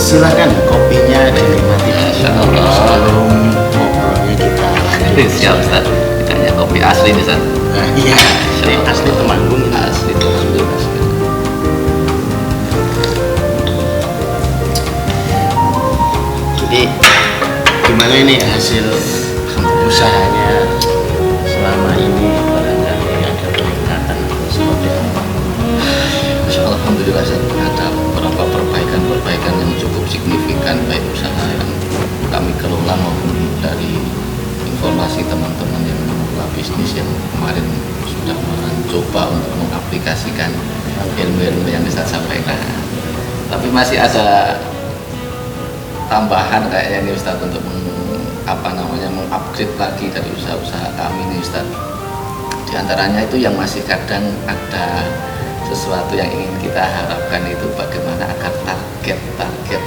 Silakan kopinya dinikmati. Sebelum ngobrolnya kita lanjut. Siap Ustaz. Kita hanya kopi asli nih Ustaz. Nah, iya, ini asli Temanggung. Asli Temanggung. Jadi gimana ini hasil usahanya selama ini, barangkali ada peningkatan atau seperti apa? Alhamdulillah ada beberapa perbaikan yang cukup signifikan, baik usaha yang kami kelola maupun dari informasi teman-teman yang membuka bisnis yang kemarin sudah mencoba untuk mengaplikasikan ilmu-ilmu yang saya sampaikan. Tapi masih ada tambahan kayaknya nih Ustaz untuk mengupgrade lagi dari usaha-usaha kami nih Ustaz. Di antaranya itu yang masih kadang ada sesuatu yang ingin kita harapkan itu bagaimana agar target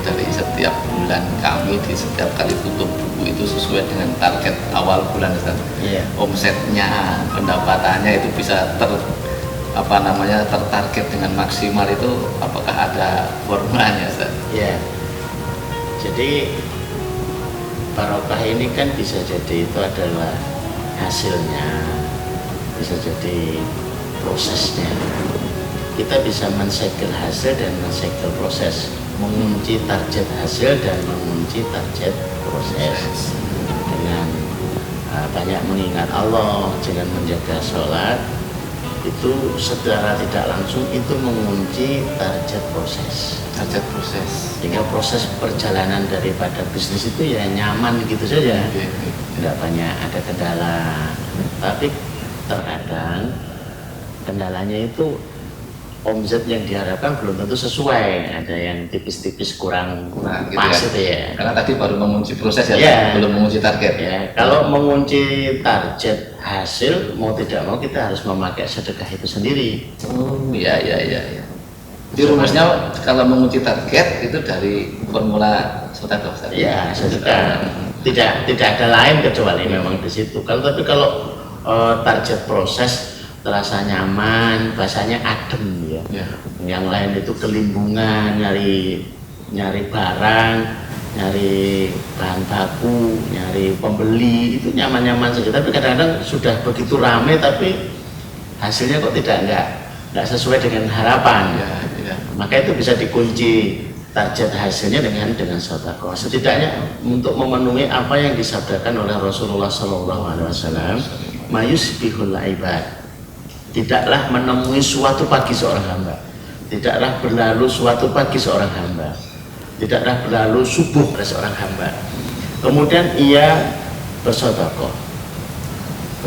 dari setiap bulan kami di setiap kali tutup buku itu sesuai dengan target awal bulan Ustaz. Omsetnya, pendapatannya itu bisa tertarget dengan maksimal, itu apakah ada formulanya Ustaz? Iya. Jadi barokah ini kan bisa jadi itu adalah hasilnya, bisa jadi prosesnya. Kita bisa mensegel hasil dan mensegel proses, mengunci target hasil dan mengunci target proses dengan banyak mengingat Allah, dengan menjaga sholat. Itu secara tidak langsung itu mengunci target proses. Sehingga proses perjalanan daripada bisnis itu ya nyaman gitu saja, tidak banyak ada kendala. Tapi terkadang kendalanya itu omset yang diharapkan belum tentu sesuai, ada yang tipis-tipis kurang gitu pas ya. itu ya. Karena tadi baru mengunci proses ya, belum mengunci target. Ya, kalau mengunci target hasil, mau tidak mau kita harus memakai sedekah itu sendiri. Iya. Jadi rumusnya kalau mengunci target itu dari formula sedekah. Iya, sedekah. Tidak ada lain kecuali memang di situ. Tapi kalau target proses terasa nyaman, bahasanya adem ya. Yang lain itu kelimbungan, nyari barang, nyari bahan baku, nyari pembeli, itu nyaman-nyaman saja. Tapi kadang-kadang sudah begitu ramai tapi hasilnya kok tidak sesuai dengan harapan. Maka itu bisa dikunci target hasilnya dengan sedekah. Setidaknya untuk memenuhi apa yang disabdakan oleh Rasulullah SAW, mayusbihul ibad. Tidaklah menemui suatu pagi seorang hamba, tidaklah berlalu suatu pagi seorang hamba, tidaklah berlalu subuh pada seorang hamba, kemudian ia bersedekah,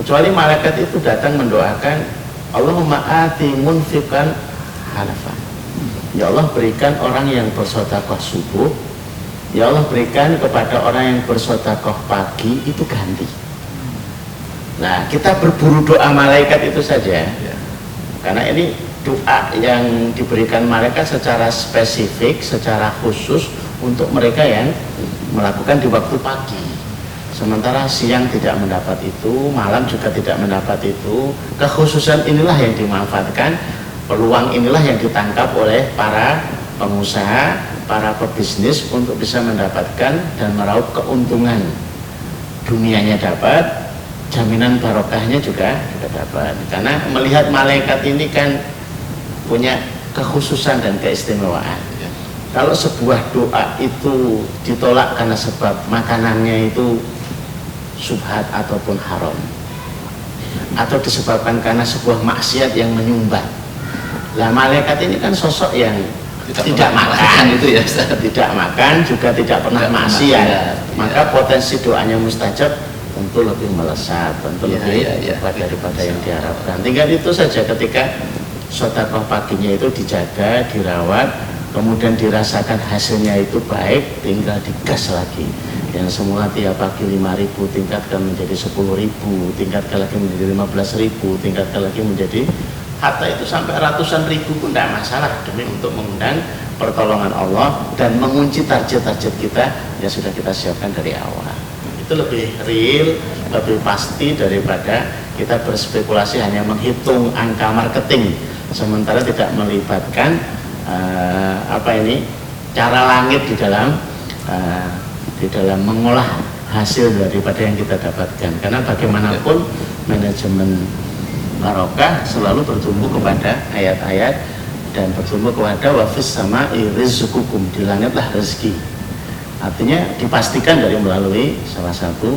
kecuali malaikat itu datang mendoakan, Allahumma ati munfiqan halafan. Ya Allah, berikan orang yang bersedekah subuh, ya Allah berikan kepada orang yang bersedekah pagi itu ganti. Nah, kita berburu doa malaikat itu saja, karena ini doa yang diberikan malaikat secara spesifik, secara khusus untuk mereka yang melakukan di waktu pagi. Sementara siang tidak mendapat itu, malam juga tidak mendapat itu. Kekhususan inilah yang dimanfaatkan, peluang inilah yang ditangkap oleh para pengusaha, para pebisnis untuk bisa mendapatkan dan meraup keuntungan. Dunianya dapat, jaminan barokahnya juga dapat. Karena melihat malaikat ini kan punya kekhususan dan keistimewaan. Kalau sebuah doa itu ditolak karena sebab makanannya itu syubhat ataupun haram, atau disebabkan karena sebuah maksiat yang menyumbat. Lah malaikat ini kan sosok yang tidak makan itu ya, tidak makan juga tidak pernah maksiat. Maka potensi doanya mustajab tentu lebih melesat, tentu lebih hebat daripada yang diharapkan. Tinggal itu saja, ketika sedekah paginya itu dijaga, dirawat, kemudian dirasakan hasilnya itu baik, tinggal digas lagi. Yang semula tiap pagi 5.000 tingkatkan menjadi 10.000, tingkatkan lagi menjadi 15.000, tingkatkan lagi menjadi hatta itu sampai ratusan ribu pun tidak masalah, demi untuk mengundang pertolongan Allah dan mengunci target-target kita yang sudah kita siapkan dari awal. Itu lebih real, lebih pasti daripada kita berspekulasi hanya menghitung angka marketing sementara tidak melibatkan cara langit di dalam mengolah hasil daripada yang kita dapatkan. Karena bagaimanapun manajemen barokah selalu bertumbuh kepada ayat-ayat dan bertumbuh kepada wafis sama rizqukum, di langitlah rezeki. Artinya dipastikan dari melalui salah satu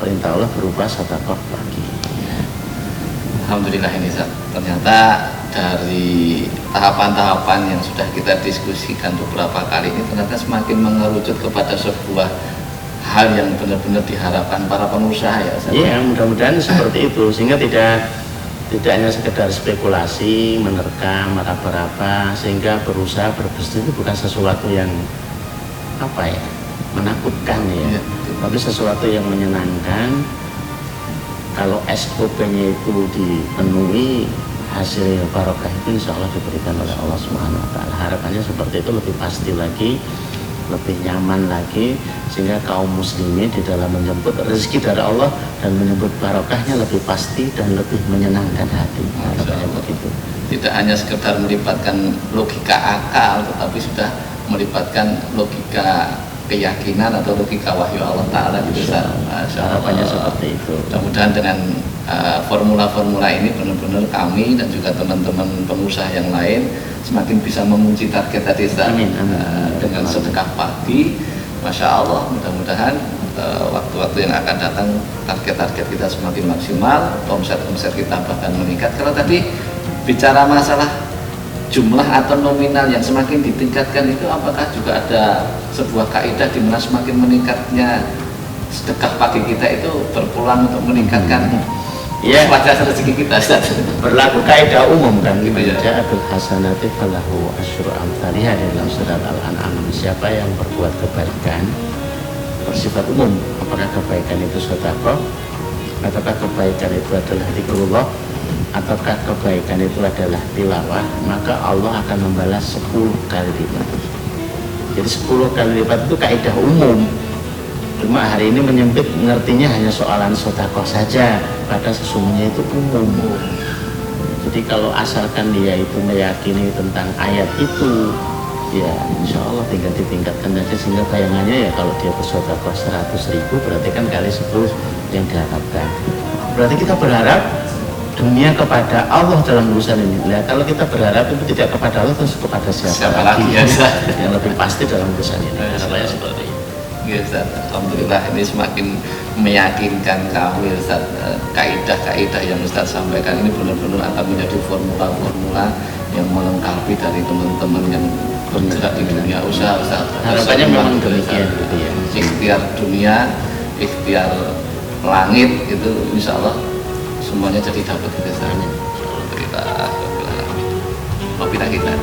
perintah Allah berupa sedekah pagi. Alhamdulillah ini Ustaz. Ternyata dari tahapan-tahapan yang sudah kita diskusikan beberapa kali ini ternyata semakin mengerucut kepada sebuah hal yang benar-benar diharapkan para pengusaha ya Ustaz. Iya, mudah-mudahan seperti itu sehingga tidak hanya sekedar spekulasi, menerkam, meraba-raba, sehingga berusaha berbisnis itu bukan sesuatu yang menakutkan ya, tapi sesuatu yang menyenangkan. Kalau SOP-nya itu dipenuhi, hasil barokah itu insya Allah diberikan oleh Allah Subhanahu Wa Taala. Harapannya seperti itu, lebih pasti lagi, lebih nyaman lagi, sehingga kaum muslimin di dalam menjemput rezeki dari Allah dan menyebut barokahnya lebih pasti dan lebih menyenangkan hati. Harapannya begitu. Tidak hanya sekedar melibatkan logika akal, tetapi sudah melibatkan logika keyakinan atau logika wahyu Allah Ta'ala gitu. Harapannya seperti itu. Mudah-mudahan dengan formula-formula ini benar-benar kami dan juga teman-teman pengusaha yang lain semakin bisa memuji target tadi dengan sedekah pagi. Masya Allah, mudah-mudahan waktu-waktu yang akan datang target-target kita semakin maksimal, omset-omset kita bahkan meningkat. Kalau tadi bicara masalah jumlah atau nominal yang semakin ditingkatkan itu, apakah juga ada sebuah kaidah di mana semakin meningkatnya sedekah pagi kita itu berpeluang untuk meningkatkan kualitas rezeki kita? Berlaku kaidah umum kan, gitu ya. Ja'atul hasanati falahu asyru amsalihha dalam surat Al-An'am. Siapa yang berbuat kebaikan bersifat umum, apakah kebaikan itu sedekah, ataukah kebaikan itu adalah zikrullah, ataukah kebaikan itu adalah tilawah, maka Allah akan membalas 10 kali lipat. Jadi 10 kali lipat itu kaidah umum. Cuma hari ini menyempit, ngertinya hanya soalan sedekah saja, padahal sesungguhnya itu umum. Jadi kalau asalkan dia itu meyakini tentang ayat itu, ya insya Allah tinggal ditingkatkan saja, sehingga bayangannya ya kalau dia bersedekah 100.000 berarti kan kali 10 yang diharapkan. Berarti kita berharap dunia kepada Allah dalam urusan ini. Nah, kalau kita berharap itu tidak kepada Allah, terus kepada siapa lagi ya, yang lebih pasti dalam urusan ini. Harapannya seperti itu. Ya Ustaz, alhamdulillah ini semakin meyakinkan kami Ustaz. Kaidah-kaidah yang Ustaz sampaikan ini benar-benar akan menjadi formula-formula yang melengkapi dari teman-teman yang bergerak di dunia usaha Ustaz. Harapannya memang demikian gitu ya. Ikhtiar dunia, ikhtiar langit itu insya Allah semuanya jadi dapat kita sana. Alhamdulillah kita.